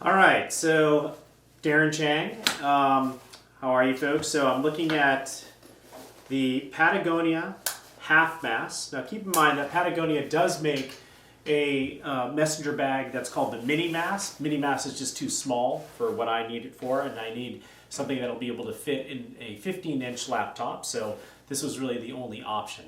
All right, so Darren Chang, how are you folks? So I'm looking at the Patagonia Half Mass. Now keep in mind that Patagonia does make a messenger bag that's called the Mini Mass. Mini Mass is just too small for what I need it for, and I need something that'll be able to fit in a 15-inch laptop, so this was really the only option.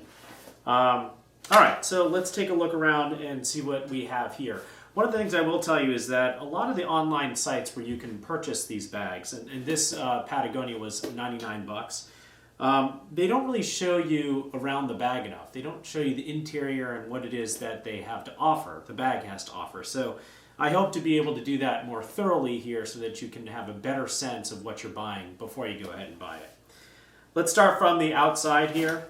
All right, so let's take a look around and see what we have here. One of the things I will tell you is that a lot of the online sites where you can purchase these bags, and this Patagonia was 99 bucks, they don't really show you around the bag enough. They don't show you the interior and what it is that they have to offer, the bag has to offer. So I hope to be able to do that more thoroughly here so that you can have a better sense of what you're buying before you go ahead and buy it. Let's start from the outside here.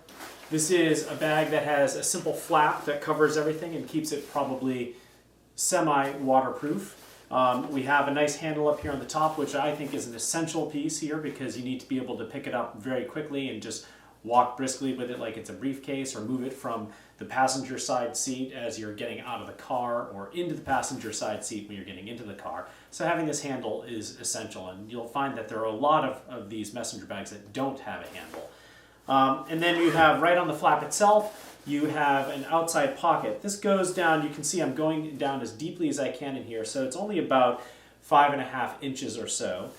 This is a bag that has a simple flap that covers everything and keeps it probably semi-waterproof. We have a nice handle up here on the top, which I think is an essential piece here because you need to be able to pick it up very quickly and just walk briskly with it like it's a briefcase, or move it from the passenger side seat as you're getting out of the car or into the passenger side seat when you're getting into the car. So having this handle is essential, and you'll find that there are a lot of these messenger bags that don't have a handle. And then you have right on the flap itself, you have an outside pocket. This goes down, you can see I'm going down as deeply as I can in here, so it's only about 5.5 inches or so.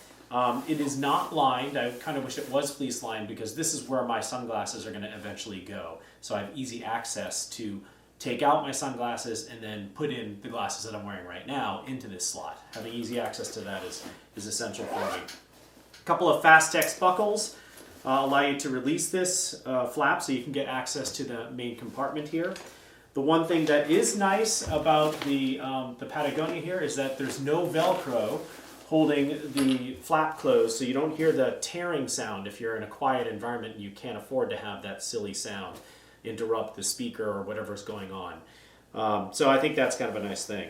It is not lined. I kind of wish it was fleece lined because this is where my sunglasses are going to eventually go. So I have easy access to take out my sunglasses and then put in the glasses that I'm wearing right now into this slot. Having easy access to that is essential for me. A couple of Fastex buckles allow you to release this flap so you can get access to the main compartment here. The one thing that is nice about the Patagonia here is that there's no Velcro holding the flap closed, so you don't hear the tearing sound if you're in a quiet environment and you can't afford to have that silly sound interrupt the speaker or whatever's going on. So I think that's kind of a nice thing.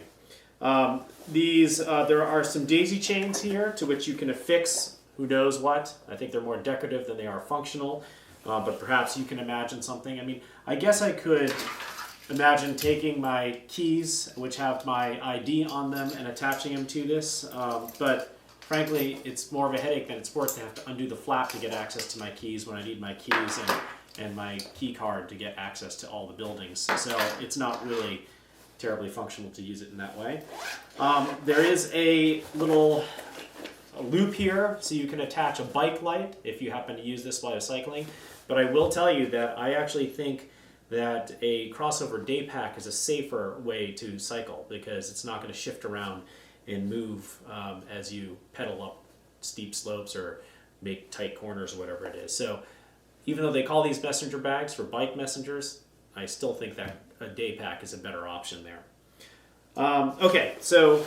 There are some daisy chains here to which you can affix who knows what. I think they're more decorative than they are functional, but perhaps you can imagine something. I mean, I guess I could imagine taking my keys, which have my ID on them, and attaching them to this, but frankly, it's more of a headache than it's worth to have to undo the flap to get access to my keys when I need my keys and my key card to get access to all the buildings. So it's not really terribly functional to use it in that way. There is a little loop here so you can attach a bike light if you happen to use this while you're cycling. But I will tell you that I actually think that a crossover day pack is a safer way to cycle because it's not going to shift around and move as you pedal up steep slopes or make tight corners or whatever it is. So even though they call these messenger bags for bike messengers, I still think that a day pack is a better option there. Okay, so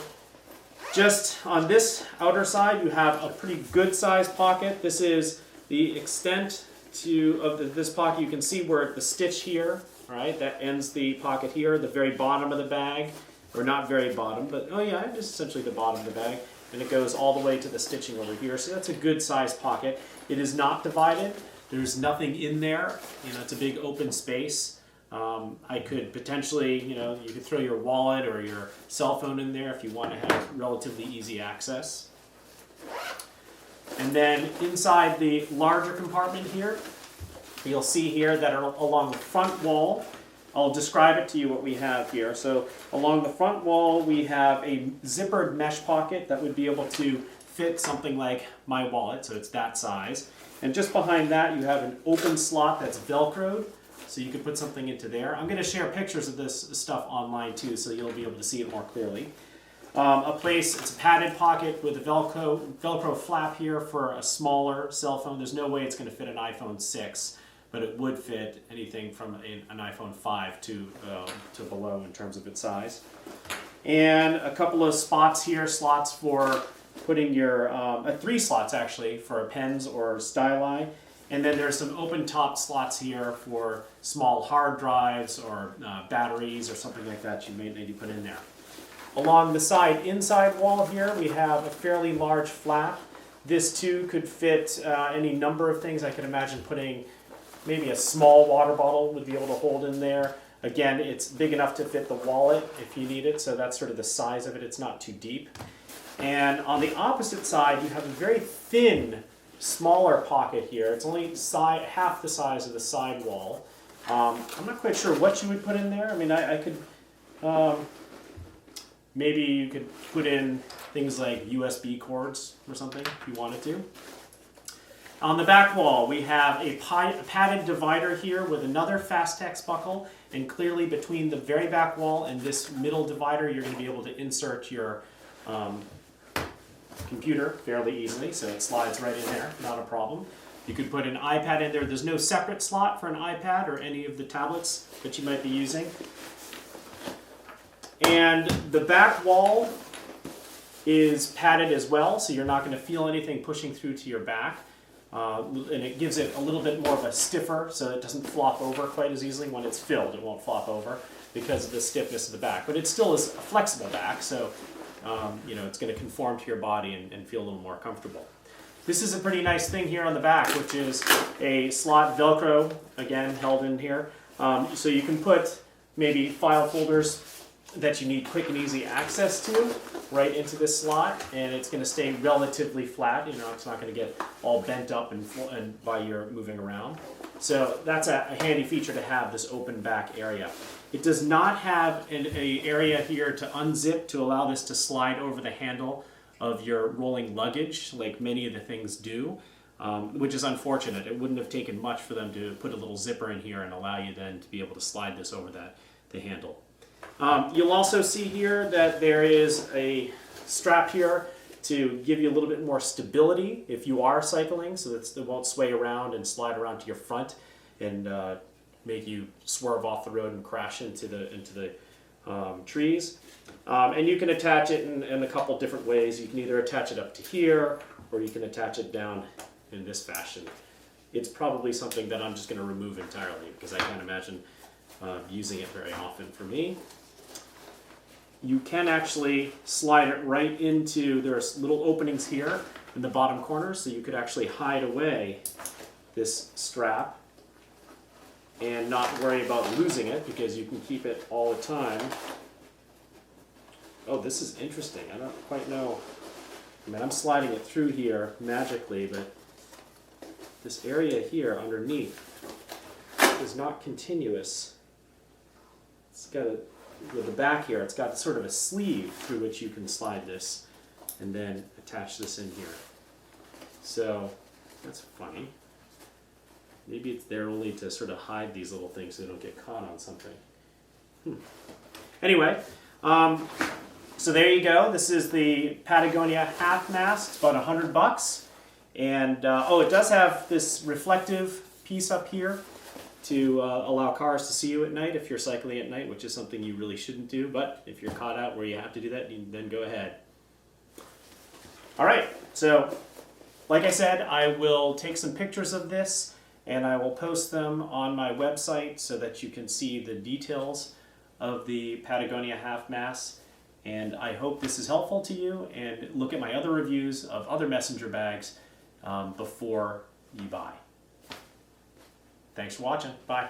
just on this outer side, you have a pretty good sized pocket. This is the extent of this pocket. You can see where the stitch here, right, that ends the pocket here, the very bottom of the bag, or not very bottom, but oh yeah, just essentially the bottom of the bag, and it goes all the way to the stitching over here. So that's a good sized pocket. It is not divided. There's nothing in there. You know, it's a big open space. I could potentially, you could throw your wallet or your cell phone in there if you want to have relatively easy access. And then inside the larger compartment here, you'll see here that along the front wall, I'll describe it to you what we have here. So along the front wall, we have a zippered mesh pocket that would be able to fit something like my wallet, so it's that size. And just behind that, you have an open slot that's Velcroed, so you could put something into there. I'm going to share pictures of this stuff online too, so you'll be able to see it more clearly. It's a padded pocket with a Velcro flap here for a smaller cell phone. There's no way it's going to fit an iPhone 6, but it would fit anything from an iPhone 5 to below in terms of its size. And a couple of spots here, slots for putting your, 3 slots actually for pens or styli. And then there's some open top slots here for small hard drives or batteries or something like that you may need to put in there. Along the side inside wall here, we have a fairly large flap. This too could fit any number of things. I could imagine putting maybe a small water bottle would be able to hold in there. Again, it's big enough to fit the wallet if you need it, so that's sort of the size of it. It's not too deep. And on the opposite side, you have a very thin, smaller pocket here. It's only half the size of the side wall. I'm not quite sure what you would put in there. I mean, I could, maybe you could put in things like USB cords or something if you wanted to. On the back wall, we have a padded divider here with another Fastex buckle, and clearly between the very back wall and this middle divider, you're going to be able to insert your computer fairly easily, so it slides right in there, not a problem. You could put an iPad in there. There's no separate slot for an iPad or any of the tablets that you might be using. And the back wall is padded as well, so you're not going to feel anything pushing through to your back. And it gives it a little bit more of a stiffer, so it doesn't flop over quite as easily. When it's filled, it won't flop over because of the stiffness of the back. But it still is a flexible back, so you know, it's going to conform to your body and feel a little more comfortable. This is a pretty nice thing here on the back, which is a slot Velcro, again, held in here. So you can put maybe file folders that you need quick and easy access to right into this slot, and it's going to stay relatively flat. You know, it's not going to get all bent up and while you're moving around. So that's a handy feature to have, this open back area. It does not have an area here to unzip to allow this to slide over the handle of your rolling luggage like many of the things do, which is unfortunate. It wouldn't have taken much for them to put a little zipper in here and allow you then to be able to slide this over the handle. You'll also see here that there is a strap here to give you a little bit more stability if you are cycling, so that it won't sway around and slide around to your front and make you swerve off the road and crash into the trees. And you can attach it in a couple different ways. You can either attach it up to here, or you can attach it down in this fashion. It's probably something that I'm just going to remove entirely because I can't imagine using it very often for me. You can actually slide it right into, there's little openings here in the bottom corner, so you could actually hide away this strap and not worry about losing it because you can keep it all the time. Oh, this is interesting. I don't quite know. I mean, I'm sliding it through here magically, but this area here underneath is not continuous. It's got a, with the back here, it's got sort of a sleeve through which you can slide this and then attach this in here. So that's funny. Maybe it's there only to sort of hide these little things so they don't get caught on something. Anyway, so there you go. This is the Patagonia Half Mass. It's about $100. And oh, it does have this reflective piece up here to allow cars to see you at night if you're cycling at night, which is something you really shouldn't do. But if you're caught out where you have to do that, then go ahead. All right, so like I said, I will take some pictures of this and I will post them on my website so that you can see the details of the Patagonia Half Mass. And I hope this is helpful to you, and look at my other reviews of other messenger bags before you buy. Thanks for watching. Bye.